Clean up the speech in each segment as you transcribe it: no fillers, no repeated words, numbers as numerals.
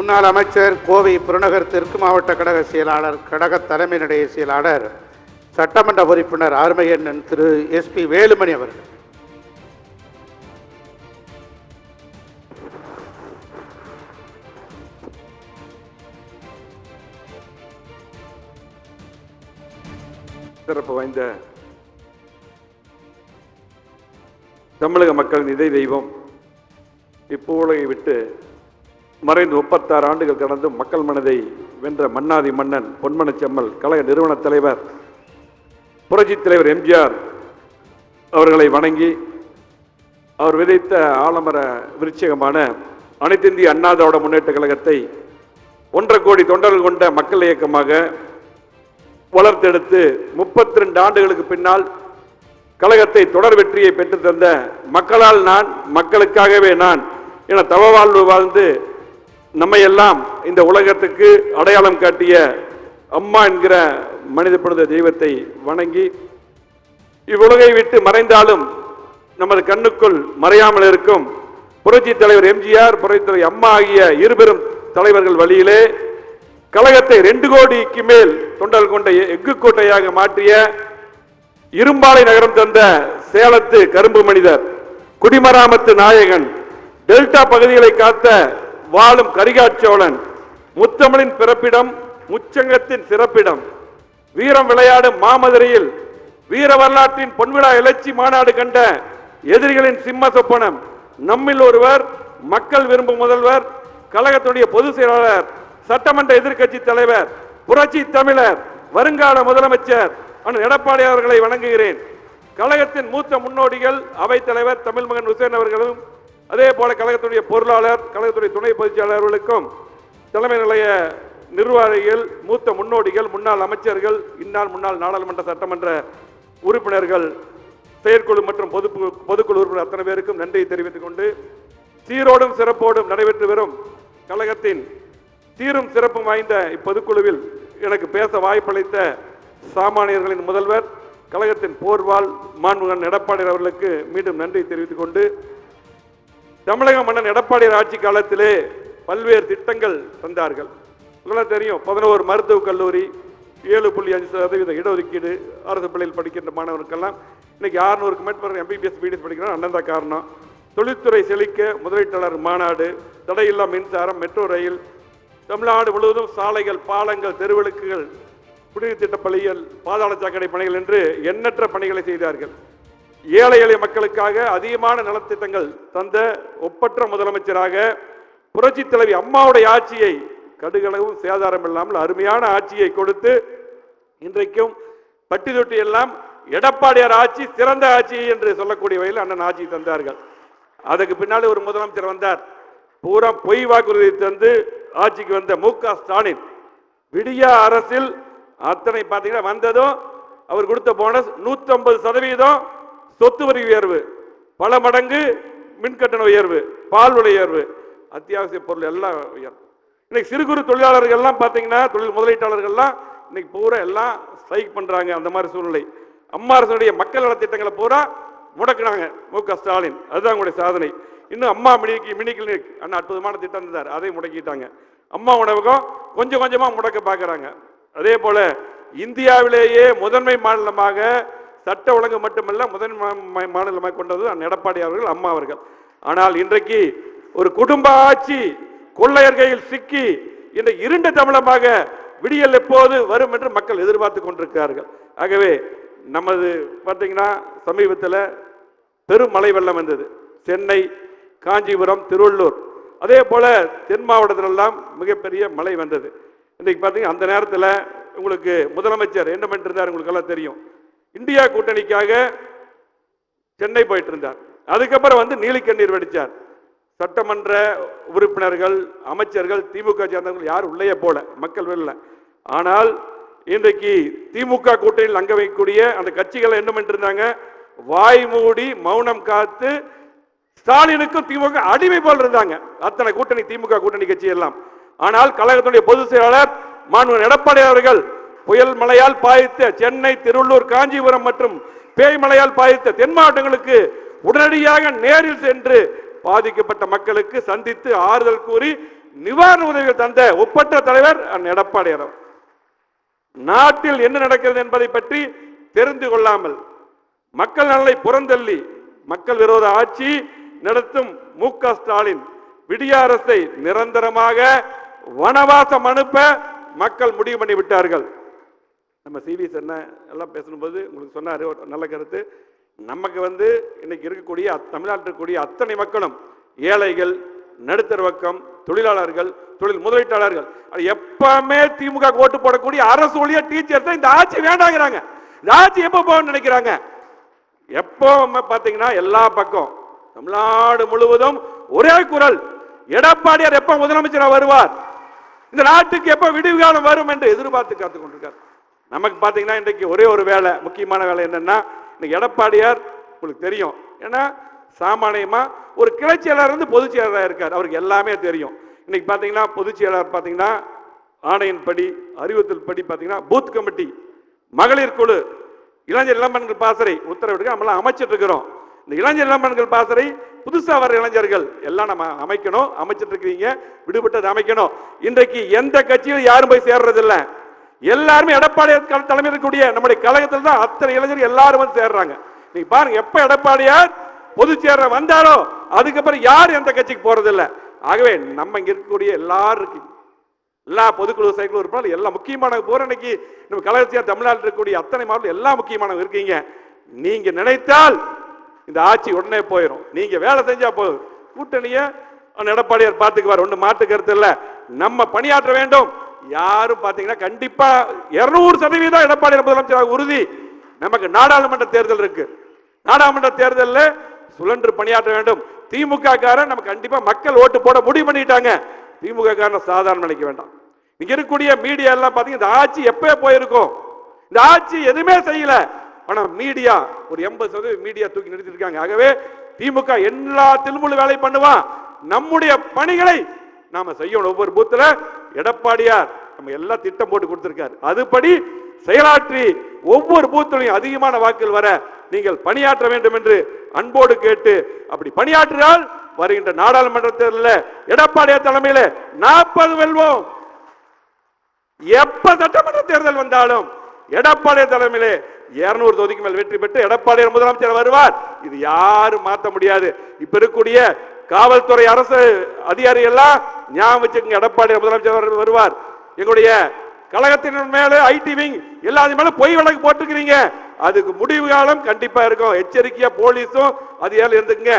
முன்னாள் அமைச்சர் கோவை புறநகர் தெற்கு மாவட்ட கழக செயலாளர், கழக தலைமை நிலைய செயலாளர், சட்டமன்ற உறுப்பினர் ஆர்மையன் திரு SP வேலுமணி அவர்கள். சிறப்பு வாய்ந்த தமிழக மக்களின் இதய தெய்வம், இப்பூலகை விட்டு மறைந்து 36 ஆண்டுகள் கடந்து மக்கள் மனதை வென்ற மன்னாதி மன்னன் பொன்மனச்செம்மல் கழக நிறுவன தலைவர் புரட்சித் தலைவர் எம்ஜிஆர் அவர்களை வணங்கி, அவர் விதைத்த ஆலமர விருட்சகமான அனைத்து இந்திய அண்ணா திராவிட முன்னேற்ற கழகத்தை 1.5 கோடி தொண்டர்கள் கொண்ட மக்கள் இயக்கமாக வளர்த்தெடுத்து 32 ஆண்டுகளுக்கு பின்னால் கழகத்தை தொடர் வெற்றியை பெற்று தந்த மக்களால் நான், மக்களுக்காகவே நான் என தவவாழ்வு வாழ்ந்து நம்மையெல்லாம் இந்த உலகத்துக்கு அடையாளம் காட்டிய அம்மா என்கிற மனித புனித தெய்வத்தை வணங்கி, இவ்வுலகை விட்டு மறைந்தாலும் நமது கண்ணுக்குள் மறையாமல் இருக்கும் புரட்சி தலைவர் எம்ஜிஆர், புரட்சி தலைவர் அம்மா ஆகிய இருபெரும் தலைவர்கள் வழியிலே கழகத்தை 2 கோடிக்கு மேல் தொண்டர்கள் கொண்ட எஃகு கோட்டையாக மாற்றிய இரும்பாலை நகரம் தந்த சேலத்து கரும்பு மனிதர், குடிமராமத்து நாயகன், டெல்டா பகுதிகளை காத்த வாழும் கரிகாச்சோழன், முத்தமிழின் பிறப்பிடம், முச்சங்கத்தின் சிறப்பிடம், வீரம் விளையாடும் மாமதுரையில் வீர வரலாற்றின் பொன்விழா எழுச்சி மாநாடு கண்ட எதிரிகளின் சிம்ம சொப்பனம், நம்மில் ஒருவர், மக்கள் விரும்பும் முதல்வர், கழகத்துடைய பொதுச் செயலாளர், சட்டமன்ற எதிர்க்கட்சி தலைவர், புரட்சி தமிழர், வருங்கால முதலமைச்சர் அண்ணன் எடப்பாடி அவர்களை வணங்குகிறேன். கழகத்தின் மூத்த முன்னோடிகள், அவைத் தலைவர் தமிழ்மகன் உசேன் அவர்களும், அதே போல கழகத்துடைய பொருளாளர், கழகத்துடைய துணை பொதுச் செயலாளர்களுக்கும், தலைமை நிலைய நிர்வாகிகள், மூத்த முன்னோடிகள், முன்னாள் அமைச்சர்கள், முன்னாள் நாடாளுமன்ற சட்டமன்ற உறுப்பினர்கள், செயற்குழு மற்றும் பொதுக்குழு உறுப்பினர் அத்தனை பேருக்கும் நன்றியை தெரிவித்துக் கொண்டு, சீரோடும் சிறப்போடும் நடைபெற்று வரும் கழகத்தின் சீரும் சிறப்பும் வாய்ந்த இப்பொதுக்குழுவில் எனக்கு பேச வாய்ப்பளித்த சாமானியர்களின் முதல்வர், கழகத்தின் போர்வால் மாண்புமிகு எடப்பாடி அவர்களுக்கு மீண்டும் நன்றி தெரிவித்துக் கொண்டு, தமிழக மன்னன் எடப்பாடி ஆட்சி காலத்திலே பல்வேறு திட்டங்கள் தந்தார்கள். உங்களுக்கு தெரியும், 11 மருத்துவக் கல்லூரி, 7.5% இடஒதுக்கீடு, அரசு பள்ளியில் படிக்கின்ற மாணவர்களுக்கெல்லாம் இன்னைக்கு 600க்கு மேற்பட்ட MBBS BDS படிக்கிறாங்க. அண்ணன் தான் காரணம். தொழில்துறை செழிக்க முதலீட்டாளர் மாநாடு, தடையில்லா மின்சாரம், மெட்ரோ ரயில், தமிழ்நாடு முழுவதும் சாலைகள், பாலங்கள், தெருவிளக்குகள், குடிநீர் திட்ட பணிகள், பாதாள சாக்கடை பணிகள் என்று எண்ணற்ற பணிகளை செய்தார்கள். ஏழை எளிய மக்களுக்காக அதிகமான நலத்திட்டங்கள் தந்த ஒப்பற்ற முதலமைச்சராக புரட்சி தலைவி அம்மாவுடைய ஆட்சியை கடுகளவும் சேதாரம் இல்லாமல் அருமையான ஆட்சியை கொடுத்து, இன்றைக்கும் பட்டி தொட்டி எல்லாம் எடப்பாடியார் ஆட்சி சிறந்த ஆட்சி என்று சொல்லக்கூடிய வகையில் அண்ணன் ஆட்சி தந்தார்கள். அதுக்கு பின்னாலே ஒரு முதலமைச்சர் வந்தார். பூரா பொய் வாக்குறுதி தந்து ஆட்சிக்கு வந்த MK ஸ்டாலின், விடியா அரசில் அத்தனை பார்த்தீங்கன்னா வந்ததும் அவர் கொடுத்த போனஸ் 150% சொத்து வரி உயர்வு, பல மடங்கு மின்கட்டண உயர்வு, பால் விலை உயர்வு, அத்தியாவசிய பொருள் எல்லாம் உயர்வு. இன்னைக்கு சிறு குறு தொழிலாளர்கள் எல்லாம் பார்த்தீங்கன்னா, தொழில் முதலீட்டாளர்கள்லாம் இன்னைக்கு பூரா எல்லாம் ஸ்ட்ரைக் பண்றாங்க. அந்த மாதிரி சூழ்நிலை. அம்மா அரசுடைய மக்கள் நலத்திட்டங்களை பூரா முடக்கினாங்க MK ஸ்டாலின். அதுதான் உங்களுடைய சாதனை. இன்னும் அம்மா மினி கிளினிக் அண்ணா அற்புதமான திட்டம் இருந்தார், அதை முடக்கிட்டாங்க. அம்மா உணவகம் கொஞ்சம் கொஞ்சமா முடக்க பார்க்கறாங்க. அதே போல இந்தியாவிலேயே முதன்மை மாநிலமாக சட்ட ஒழுங்கு மட்டுமல்ல முதன்மை மாநிலமாக கொண்டது எடப்பாடி அவர்கள், அம்மா அவர்கள். ஆனால் இன்றைக்கு ஒரு குடும்ப ஆட்சி கொள்ளையர் கையில் சிக்கி இந்த இருண்ட தமிழமாக விடியல் எப்போது வரும் என்று மக்கள் எதிர்பார்த்து கொண்டிருக்கிறார்கள். ஆகவே நமது பார்த்தீங்கன்னா சமீபத்தில் பெரும் மழை வெள்ளம் வந்தது. சென்னை, காஞ்சிபுரம், திருவள்ளூர், அதே போல தென் மாவட்டத்திலெல்லாம் மிகப்பெரிய மழை வந்தது. இன்றைக்கு பார்த்தீங்கன்னா அந்த நேரத்தில் உங்களுக்கு முதலமைச்சர் என்ன பண்ணிட்டு இருந்தார் உங்களுக்கு எல்லாம் தெரியும். இந்தியா கூட்டணிக்காக சென்னை போயிட்டு இருந்தார். அதுக்கப்புறம் வந்து நீலிக்கண்ணீர் வெடிச்சார். சட்டமன்ற உறுப்பினர்கள், அமைச்சர்கள், திமுக சேர்ந்தவர்கள் யாரும் உள்ளே போல, மக்கள் வெளில. ஆனால் இன்றைக்கு திமுக கூட்டணியில் அங்க வைக்கக்கூடிய அந்த கட்சிகள் என்ன பண்ணிட்டு இருந்தாங்க, வாய் மூடி மௌனம் காத்து ஸ்டாலினுக்கும் திமுக அடிமை போல் இருந்தாங்க. அத்தனை கூட்டணி திமுக கூட்டணி கட்சி எல்லாம். ஆனால் கழகத்துடைய பொதுச் செயலாளர் மாண்புமிகு எடப்பாடி அவர்கள் புயல் மழையால் பாதித்த சென்னை, திருவள்ளூர், காஞ்சிபுரம் மற்றும் பேய் மழையால் பாதித்த தென் மாவட்டங்களுக்கு உடனடியாக நேரில் சென்று பாதிக்கப்பட்ட மக்களுக்கு சந்தித்து ஆறுதல் கூறி நிவாரண உதவிகள் தந்த ஒப்பற்ற தலைவர் எடப்பாடியார். நாட்டில் என்ன நடக்கிறது என்பதை பற்றி தெரிந்து கொள்ளாமல் மக்கள் நலனை புறந்தள்ளி மக்கள் விரோத ஆட்சி நடத்தும் மு.க. ஸ்டாலின் விடிய அரசை நிரந்தரமாக வனவாசம் அனுப்ப மக்கள் முடிவு பண்ணி விட்டார்கள். நம்ம சிவி என்ன எல்லாம் பேசும்போது உங்களுக்கு சொன்னாரு ஒரு நல்ல கருத்து. நமக்கு இன்னைக்கு இருக்கக்கூடிய தமிழ்நாட்டில் இருக்கக்கூடிய அத்தனை மக்களும் ஏழைகள், நடுத்தர வர்க்கம், தொழிலாளர்கள், தொழில் முதலீட்டாளர்கள் எப்பவுமே திமுக ஓட்டு போடக்கூடிய அரசு ஊழிய டீச்சர்ஸ் இந்த ஆட்சி வேண்டாங்கிறாங்க. இந்த ஆட்சி எப்ப போகணும்னு நினைக்கிறாங்க? எப்போ பாத்தீங்கன்னா எல்லா பக்கம் தமிழ்நாடு முழுவதும் ஒரே குரல், எடப்பாடியார் எப்ப முதலமைச்சராக வருவார், இந்த நாட்டுக்கு எப்ப விடிவு காலம் வரும் என்று எதிர்பார்த்து காத்துக் கொண்டிருக்கார். நமக்கு பாத்தீங்கன்னா இன்றைக்கு ஒரே ஒரு வேலை, முக்கியமான வேலை என்னன்னா, இன்னைக்கு எடப்பாடியார் உங்களுக்கு தெரியும், ஏன்னா சாமானியமா ஒரு கிளை செயலாளர் பொதுச் செயலாளராக இருக்கார், அவருக்கு எல்லாமே தெரியும். இன்னைக்கு பாத்தீங்கன்னா பொதுச் செயலாளர் பாத்தீங்கன்னா ஆணையின்படி அறிவுறுத்தல் படி பாத்தீங்கன்னா பூத் கமிட்டி, மகளிர் குழு, இளைஞர் இளம்பெண்கள் பாசறை உத்தரவிட்டு நம்ம அமைச்சிட்டு இருக்கிறோம். இந்த இளைஞர் இளம்பெண்கள் பாசறை புதுசா வர இளைஞர்கள் எல்லாம் நம்ம அமைக்கணும், அமைச்சிட்டு இருக்கிறீங்க, விடுபட்டது அமைக்கணும். இன்றைக்கு எந்த கட்சியில் யாரும் போய் சேர்றது இல்லை, எல்லாருமே எடப்பாடியார் தலைமையில் இருக்கக்கூடிய நம்முடைய கழகத்தில் தான் அத்தனை இளைஞர்கள் எல்லாரும் சேர்றாங்க. நீங்க பாருங்க, எப்ப எடப்பாடியார் பொதுச் செயலர் வந்தாரோ அதுக்கப்புறம் யார் எந்த கட்சிக்கு போறது இல்லை. ஆகவே நம்ம இங்க இருக்கக்கூடிய எல்லாரும் எல்லா பொதுக்குழு சைக்கிள் இருப்பாலும் எல்லா முக்கியமான போற இன்னைக்கு நம்ம கழகத்தியா தமிழ்நாட்டில் இருக்கக்கூடிய அத்தனை மாவட்டம் எல்லா முக்கியமானவங்க இருக்கீங்க. நீங்க நினைத்தால் இந்த ஆட்சி உடனே போயிடும். நீங்க வேலை செஞ்சா போதும். கூட்டணிய எடப்பாடியார் பார்த்துக்குவார், ஒண்ணு மாற்று கருத்து இல்ல. நம்ம பணியாற்ற வேண்டும். யாரும் பாத்தீங்கன்னா கண்டிப்பா 200% எடப்பாடியார் முதலமைச்சராக உறுதி. நமக்கு நாடாளுமன்ற தேர்தல் இருக்கு. நாடாளுமன்ற தேர்தலில் சுழன்று பணியாற்ற வேண்டும். திமுக காரன் நம்ம கண்டிப்பா மக்கள் ஓட்டு போட முடிவு பண்ணிட்டாங்க. திமுக காரன் சாதாரண நினைக்க வேண்டாம். இங்க இருக்கக்கூடிய மீடியா எல்லாம் பாத்தீங்கன்னா இந்த ஆட்சி எப்ப போயிருக்கும், இந்த ஆட்சி எதுவுமே செய்யல. ஆனா மீடியா ஒரு 80% மீடியா தூக்கி நிறுத்தி இருக்காங்க. ஆகவே திமுக எல்லா தில்முழு வேலை பண்ணுவான். நம்முடைய பணிகளை நாம செய்யணும். ஒவ்வொரு பூத்துல எடப்பாடியார் நம்ம எல்லாம் திட்டம் போட்டு கொடுத்திருக்காரு. அதுபடி செயலாற்றி ஒவ்வொரு பூத்திலையும் அதிகமான வாக்குகள் வர நீங்கள் பணியாற்ற வேண்டும் என்று அன்போடு கேட்டு, அப்படி பணியாற்றினால் வருகின்ற நாடாளுமன்ற தேர்தலில் எடப்பாடியார் தலைமையில 40 வெல்வோம். எப்ப சட்டமன்ற தேர்தல் வந்தாலும் எடப்பாடியார் தலைமையிலே 200 தொகுதிக்கு மேல் வெற்றி பெற்று எடப்பாடியார் முதலமைச்சர் வருவார். இது யாரும் மாற்ற முடியாது. இப்ப இருக்கக்கூடிய காவல்துறை அரசு அதிகாரி எல்லாம் ஞாபகம் வச்சுக்கோங்க, எடப்பாடியார் முதலமைச்சர் வருவார். எங்களுடைய கழகத்தின் மேல ஐடி விங் எல்லாத்தையும் மேல பொய் வழக்கு போட்டுக்கிறீங்க. அதுக்கு முடிவு காலம் கண்டிப்பா இருக்கும். எச்சரிக்கையா போலீஸும் அதிகாரிகள் இருந்துக்குங்க.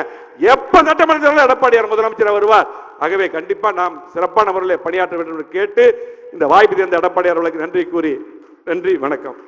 எப்ப சட்டமன்றத்தில் எடப்பாடியார் முதலமைச்சர் வருவார். ஆகவே கண்டிப்பா நாம் சிறப்பான முறையில் பணியாற்ற வேண்டும் என்று கேட்டு இந்த வாய்ப்பு தந்த எடப்பாடியார் அவர்களுக்கு நன்றி கூறி நன்றி, வணக்கம்.